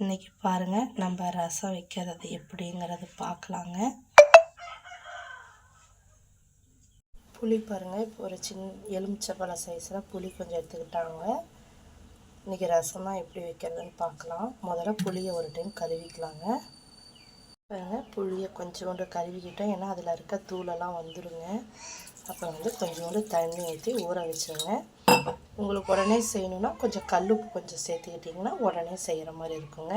இன்றைக்கி பாருங்கள் நம்ம ரசம் வைக்கிறது எப்படிங்கிறது பார்க்கலாங்க. புளி பாருங்கள், இப்போ ஒரு எலுமிச்சப்பழ சைஸில் புளி கொஞ்சம் எடுத்துக்கிட்டாங்க. இன்றைக்கி ரசம் தான் எப்படி வைக்கிறதுன்னு பார்க்கலாம். முதல்ல புளியை ஒரு டைம் கழுவிக்கலாங்க. பாருங்கள், புளியை கொஞ்சோண்டு கழுவிக்கிட்டோம், ஏன்னா அதில் இருக்க தூளெல்லாம் வந்துடுங்க. அப்புறம் கொஞ்சோண்டு தண்ணி ஊற்றி ஊற வச்சுருங்க. உங்களுக்கு உடனே செய்யணுன்னா கொஞ்சம் கல்லுப்பு கொஞ்சம் சேர்த்துக்கிட்டிங்கன்னா உடனே செய்கிற மாதிரி இருக்குங்க.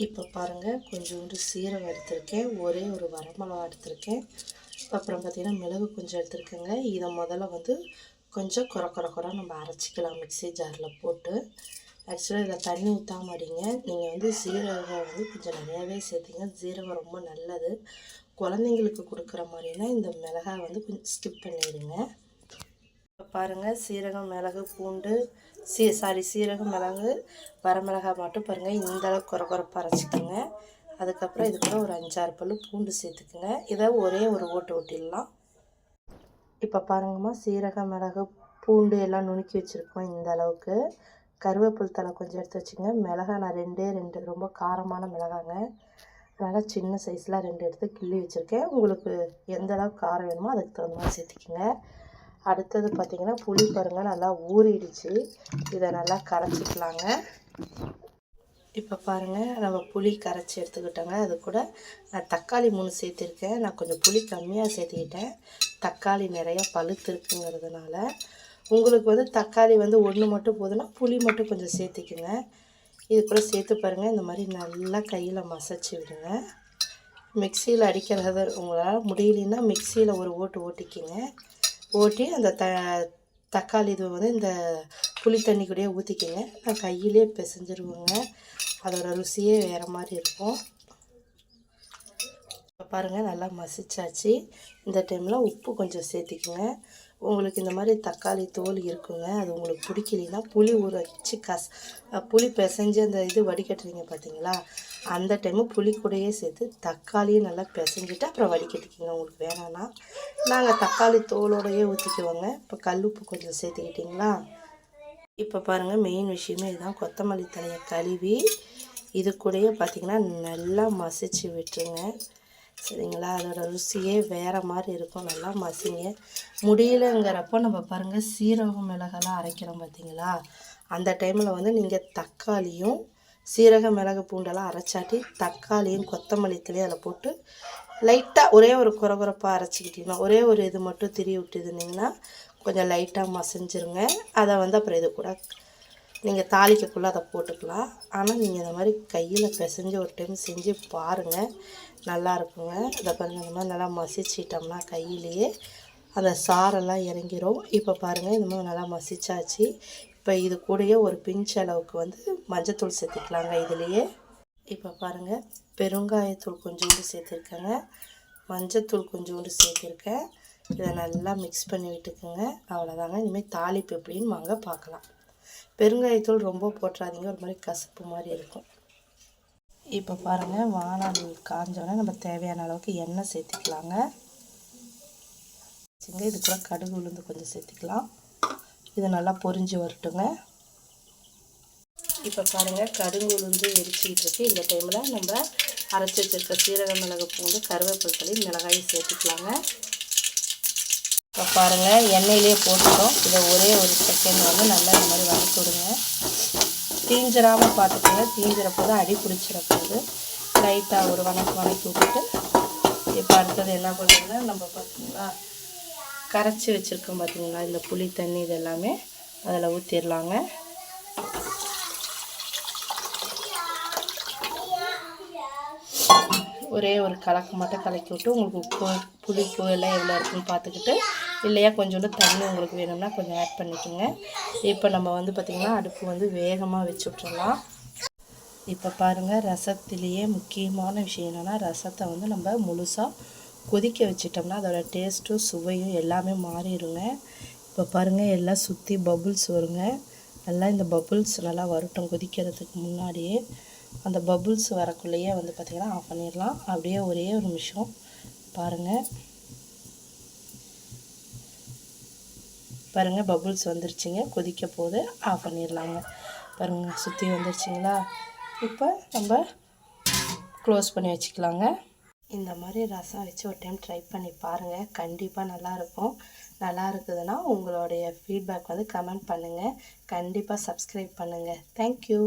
இப்போ பாருங்கள், கொஞ்சோண்டு சீரகம் எடுத்திருக்கேன், ஒரே ஒரு வரமிளகா எடுத்திருக்கேன், அப்புறம் பார்த்திங்கன்னா மிளகு கொஞ்சம் எடுத்துருக்கேங்க. இதை முதல்ல கொஞ்சம் குறை நம்ம அரைச்சிக்கலாம் மிக்ஸி ஜாரில் போட்டு. ஆக்சுவலாக இதில் தண்ணி ஊற்றாம அடிங்க. நீங்கள் சீரகம் கொஞ்சம் நிறையாவே சேர்த்திங்க. சீரகம் ரொம்ப நல்லது. குழந்தைங்களுக்கு கொடுக்குற மாதிரினா இந்த மிளகாய் கொஞ்சம் ஸ்கிப் பண்ணிடுங்க. இப்போ பாருங்கள், சீரகம், மிளகு, பூண்டு, சீரகம், மிளகு, வரமிளகாய் மட்டும் பாருங்கள் இந்தளவுக்கு குறைப்பாக அரைச்சிக்கோங்க. அதுக்கப்புறம் இது கூட ஒரு 5-6 பல் பூண்டு சேர்த்துக்குங்க. இதை ஒரே ஒரு ஓட்டிடலாம். இப்போ பாருங்கம்மா, சீரகம், மிளகு, பூண்டு எல்லாம் நுணுக்கி வச்சுருக்கோம். இந்த அளவுக்கு கருவேப்பிலை தழை கொஞ்சம் எடுத்து வச்சுங்க. மிளகாய் நான் 2 ரொம்ப காரமான மிளகாங்க, அதனால் சின்ன சைஸில் 2 எடுத்து கிள்ளி வச்சுருக்கேன். உங்களுக்கு எந்த அளவுக்கு காரம் வேணுமோ அதுக்கு தகுந்த மாதிரி சேர்த்துக்குங்க. அடுத்தது பார்த்திங்கன்னா புளி பாருங்கள் நல்லா ஊறிடுச்சு. இதை நல்லா கரைச்சிக்கலாங்க. இப்போ பாருங்கள், நம்ம புளி கரைச்சி எடுத்துக்கிட்டோங்க. அது கூட நான் தக்காளி 3 சேர்த்துருக்கேன். நான் கொஞ்சம் புளி கம்மியாக சேர்த்துக்கிட்டேன், தக்காளி நிறையா பழுத்து இருக்குங்கிறதுனால. உங்களுக்கு தக்காளி 1 மட்டும் போதுன்னா புளி மட்டும் கொஞ்சம் சேர்த்துக்குங்க. இது கூட சேர்த்து பாருங்கள், இந்த மாதிரி நல்லா கையில் மசைச்சி விடுங்க. மிக்சியில் அடிக்கிறது உங்களால் முடியலன்னா மிக்சியில் ஒரு ஓட்டிக்கிங்க. ஓட்டி அந்த தக்காளி இது இந்த புளி தண்ணி கூடயே ஊற்றிக்கிங்க. நான் கையிலே பிசைஞ்சிருவேங்க, அதோட ருசியே வேறு மாதிரி இருக்கும். இப்போ பாருங்கள், நல்லா மசிச்சாச்சு. இந்த டைமில் உப்பு கொஞ்சம் சேர்த்திக்குங்க. உங்களுக்கு இந்த மாதிரி தக்காளி தோல் இருக்குங்க, அது உங்களுக்கு பிடிக்கலனா புளி ஊற வச்சு புளி பிசைஞ்சு அந்த வடிகட்டுறீங்க பார்த்தீங்களா, அந்த டைமு புளி கூடையே சேர்த்து தக்காளியும் நல்லா பிசைஞ்சிட்டு அப்புறம் வடிகட்டிக்கிங்க. உங்களுக்கு வேணான்னா நாங்கள் தக்காளி தோலோடையே ஊற்றிக்குவோங்க. இப்போ கல்லுப்பு கொஞ்சம் சேர்த்துக்கிட்டிங்களா. இப்போ பாருங்கள், மெயின் விஷயமே இதுதான். கொத்தமல்லி தழையை கழுவி இது கூடயே பார்த்திங்கன்னா நல்லா மசிச்சு விட்டுருங்க. சரிங்களா, அதோட ருசியே வேறு மாதிரி இருக்கும். நல்லா மசிங்க. முடியலங்கிறப்போ நம்ம பாருங்கள் சீரகம், மிளகெல்லாம் அரைக்கிறோம் பார்த்தீங்களா, அந்த டைமில் நீங்கள் தக்காளியும் சீரக, மிளகு, பூண்டெல்லாம் அரைச்சாட்டி தக்காளியும் கொத்தமல்லி தழையும் அதில் போட்டு லைட்டாக ஒரே ஒரு குறைப்பாக அரைச்சிக்கிட்டிங்கன்னா, ஒரே ஒரு இது மட்டும் திரி விட்டுதுனிங்கன்னா கொஞ்சம் லைட்டாக மசிஞ்சிருங்க. அதை அப்புறம் இது கூட நீங்கள் தாளிக்கக்குள்ளே அதை போட்டுக்கலாம். ஆனால் நீங்கள் இந்த மாதிரி கையில் பிசைஞ்சு ஒரு டைம் செஞ்சு பாருங்கள், நல்லா இருக்குங்க. இதை பாருங்கள், இந்த மாதிரி நல்லா மசிச்சிட்டோம்னா கையிலேயே அந்த சாரெல்லாம் இறங்கிரும். இப்போ பாருங்கள், இந்த மாதிரி நல்லா மசிச்சாச்சு. இப்போ இது கூடயே ஒரு பிஞ்ச் அளவுக்கு மஞ்சத்தூள் சேர்த்துக்கலாங்க இதுலேயே. இப்போ பாருங்கள், பெருங்காயத்தூள் கொஞ்சோண்டு சேர்த்துருக்கேங்க, மஞ்சத்தூள் கொஞ்சோண்டு சேர்த்துருக்கேன். இதை நல்லா மிக்ஸ் பண்ணி விட்டுக்குங்க. அவ்வளோதாங்க. இனிமேல் தாளிப்பு எப்படின்னு வாங்க பார்க்கலாம். பெருங்காயத்தூள் ரொம்ப போட்டுறாதீங்க, ஒரு மாதிரி கசப்பு மாதிரி இருக்கும். இப்போ பாருங்கள், வானல் காஞ்சோடனே நம்ம தேவையான அளவுக்கு எண்ணெய் சேர்த்துக்கலாங்க. இது கூட கடுகு உளுந்து கொஞ்சம் சேர்த்துக்கலாம். இது நல்லா பொரிஞ்சு வரட்டுங்க. இப்போ பாருங்கள், கடுகு உளுந்து எரிச்சிக்கிட்டு இருக்கு. இந்த டைமில் நம்ம அரைச்சி வச்சுருக்க சீரக, மிளகு, பூண்டு, கருவேப்பிலை தழை, மிளகாயும் சேர்த்துக்கலாங்க. இப்போ பாருங்கள், எண்ணெயிலே போட்டுட்டோம். இதை ஒரே ஒரு செகண்ட் நல்லா இந்த மாதிரி வதக்கி விடுங்க. தீஞ்சிராமல் பார்த்துக்கோங்க, தீஞ்சிறப்போ தான் அடி பிடிச்சிடப்போகுது. லைட்டாக ஒரு வணக்கி விட்டுட்டு இப்போ அடுத்தது என்ன பண்ணுறதுன்னா, நம்ம பார்த்தீங்களா கரைச்சி வச்சுருக்கோம் பார்த்தீங்களா இந்த புளி தண்ணி, இது எல்லாமே அதில் ஊற்றிடலாங்க. ஒரே ஒரு கலக்கு மட்டும் கலக்கி விட்டு உங்களுக்கு உப்பு, புளிப்பு எல்லாம் எவ்வளோ இருக்குன்னு பார்த்துக்கிட்டு, இல்லையா கொஞ்சோண்டு தண்ணி உங்களுக்கு வேணும்னா கொஞ்சம் ஆட் பண்ணிக்கோங்க. இப்போ நம்ம பார்த்திங்கன்னா அடுப்பு வேகமாக வச்சு விட்றலாம். இப்போ பாருங்கள், ரசத்துலேயே முக்கியமான விஷயம் என்னென்னா, ரசத்தை நம்ம முழுசாக கொதிக்க வச்சிட்டோம்னா அதோடய டேஸ்ட்டும் சுவையும் எல்லாமே மாறிடுங்க. இப்போ பாருங்கள், எல்லாம் சுற்றி பபுள்ஸ் வருங்க. நல்லா இந்த பபுள்ஸ் நல்லா வரட்டும். கொதிக்கிறதுக்கு முன்னாடியே அந்த பபுள்ஸ் வரக்குள்ளேயே பார்த்திங்கன்னா ஆஃப் பண்ணிடலாம். அப்படியே ஒரே ஒரு நிமிஷம் பாருங்கள். பாருங்கள், பபுள்ஸ் வந்துருச்சுங்க, கொதிக்க போது ஆஃப் பண்ணிடலாங்க. பாருங்கள், சுற்றி வந்துருச்சுங்களா. இப்போ நம்ம க்ளோஸ் பண்ணி வச்சுக்கலாங்க. இந்த மாதிரி ரசம் வச்சு ஒரு டைம் ட்ரை பண்ணி பாருங்கள். கண்டிப்பாக நல்லாயிருக்கும். நல்லா இருக்குதுன்னா உங்களுடைய ஃபீட்பேக் வந்து கமெண்ட் பண்ணுங்கள். கண்டிப்பாக சப்ஸ்கிரைப் பண்ணுங்கள். தேங்க்யூ.